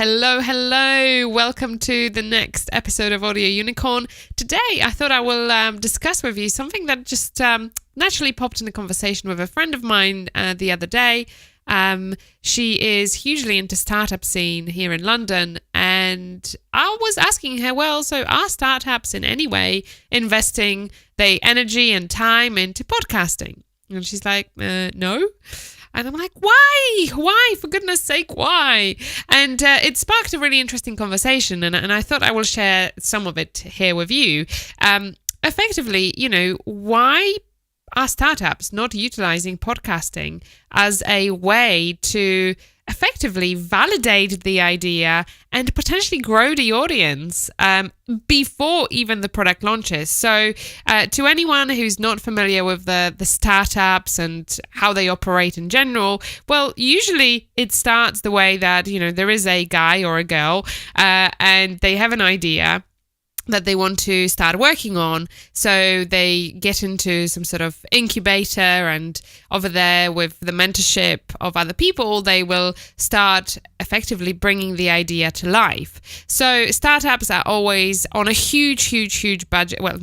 Hello. Welcome to the next episode of Audio Unicorn. Today, I thought I will discuss with you something that just naturally popped in a conversation with a friend of mine the other day. She is hugely into startup scene here in London, and I was asking her, so are startups in any way investing their energy and time into podcasting? And she's like, no. And I'm like, why? For goodness sake, why? And it sparked a really interesting conversation, and I thought I will share some of it here with you. Effectively, why are startups not utilizing podcasting as a way to effectively validate the idea and potentially grow the audience before even the product launches? So to anyone who's not familiar with the startups and how they operate in general, well, usually it starts the way that, there is a guy or a girl and they have an idea that they want to start working on. So they get into some sort of incubator, and over there with the mentorship of other people, they will start effectively bringing the idea to life. So startups are always on a huge budget. Well,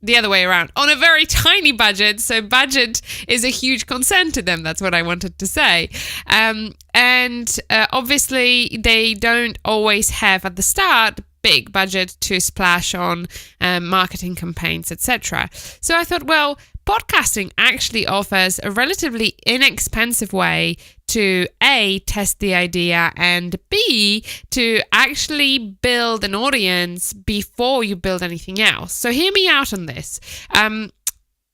the other way around, on a very tiny budget. So budget is a huge concern to them. That's what I wanted to say. And obviously they don't always have at the start big budget to splash on marketing campaigns, etc. So I thought, podcasting actually offers a relatively inexpensive way to A, test the idea, and B, to actually build an audience before you build anything else. So hear me out on this.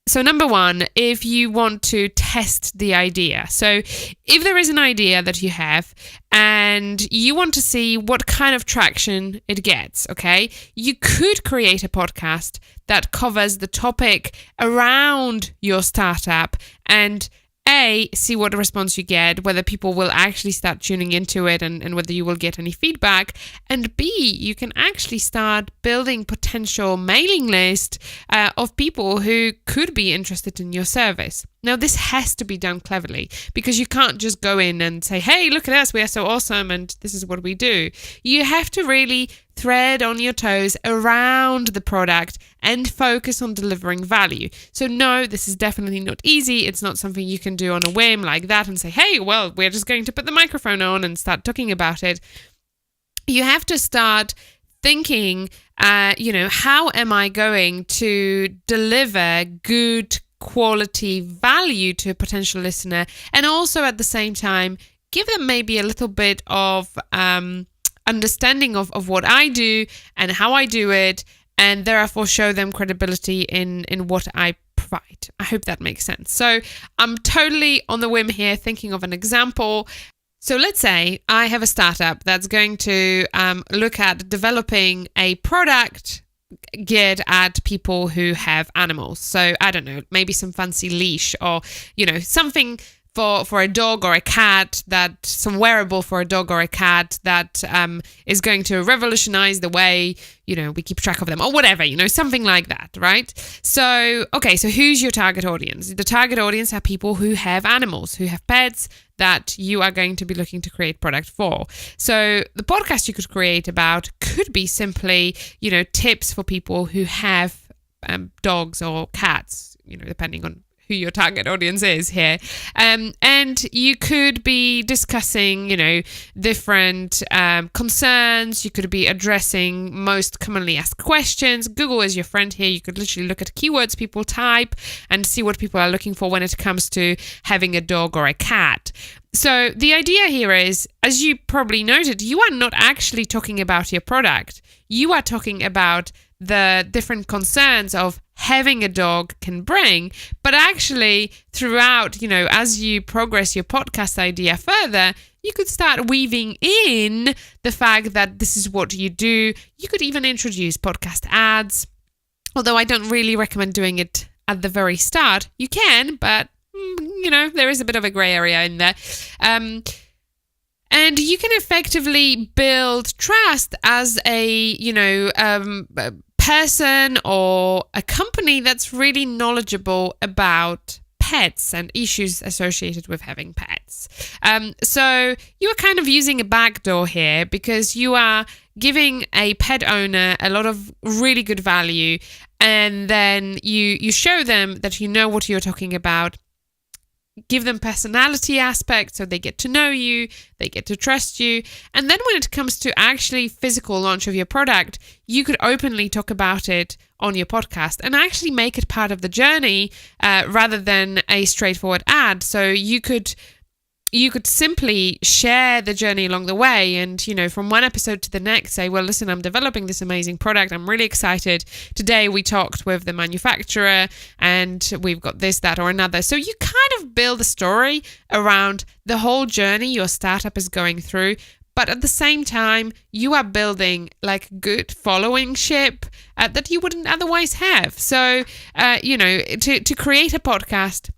So number one, if you want to test the idea. So if there is an idea that you have and you want to see what kind of traction it gets, okay, you could create a podcast that covers the topic around your startup and A, see what response you get, whether people will actually start tuning into it and whether you will get any feedback. And B, you can actually start building potential mailing list of people who could be interested in your service. Now, this has to be done cleverly because you can't just go in and say, hey, look at us, we are so awesome and this is what we do. You have to really thread on your toes around the product and focus on delivering value. So no, this is definitely not easy. It's not something you can do on a whim like that and say, hey, we're just going to put the microphone on and start talking about it. You have to start thinking, how am I going to deliver good quality value to a potential listener, and also at the same time give them maybe a little bit of understanding of what I do and how I do it, and therefore show them credibility in what I provide. I hope that makes sense. So I'm totally on the whim here, thinking of an example. So let's say I have a startup that's going to look at developing a product geared at people who have animals. So I don't know, maybe some fancy leash or, something for a dog or a cat, that some wearable for a dog or a cat that is going to revolutionize the way, we keep track of them or whatever, something like that, right? So, okay, so who's your target audience? The target audience are people who have animals, who have pets that you are going to be looking to create product for. So the podcast you could create about could be simply, tips for people who have dogs or cats, depending on who your target audience is here. And you could be discussing, different concerns. You could be addressing most commonly asked questions. Google is your friend here. You could literally look at keywords people type and see what people are looking for when it comes to having a dog or a cat. So the idea here is, as you probably noted, you are not actually talking about your product. You are talking about the different concerns of having a dog can bring, but actually throughout, as you progress your podcast idea further, you could start weaving in the fact that this is what you do. You could even introduce podcast ads, although I don't really recommend doing it at the very start. You can, but there is a bit of a gray area in there. And you can effectively build trust as a person or a company that's really knowledgeable about pets and issues associated with having pets. So you are kind of using a backdoor here because you are giving a pet owner a lot of really good value, and then you show them that you know what you're talking about. Give them personality aspects so they get to know you, they get to trust you. And then when it comes to actually physical launch of your product, you could openly talk about it on your podcast and actually make it part of the journey rather than a straightforward ad. So you could simply share the journey along the way and, from one episode to the next say, well, listen, I'm developing this amazing product. I'm really excited. Today we talked with the manufacturer and we've got this, that, or another. So you kind of build a story around the whole journey your startup is going through. But at the same time, you are building like good followingship that you wouldn't otherwise have. So, to create a podcast,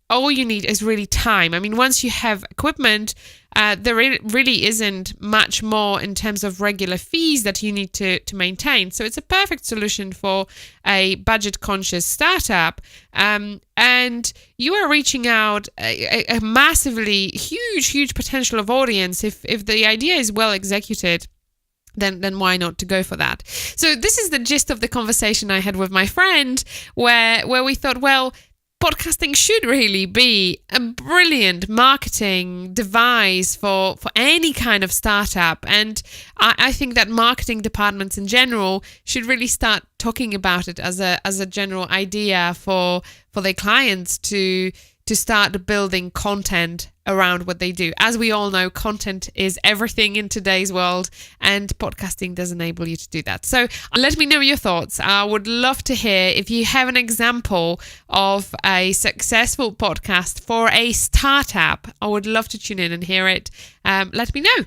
all you need is really time. I mean, once you have equipment, there really isn't much more in terms of regular fees that you need to maintain. So it's a perfect solution for a budget-conscious startup. And you are reaching out a massively huge potential of audience. If the idea is well executed, then why not to go for that? So this is the gist of the conversation I had with my friend, where we thought, well, podcasting should really be a brilliant marketing device for any kind of startup. And I think that marketing departments in general should really start talking about it as a general idea for their clients to start building content around what they do. As we all know, content is everything in today's world, and podcasting does enable you to do that. So let me know your thoughts. I would love to hear if you have an example of a successful podcast for a startup. I would love to tune in and hear it. Let me know.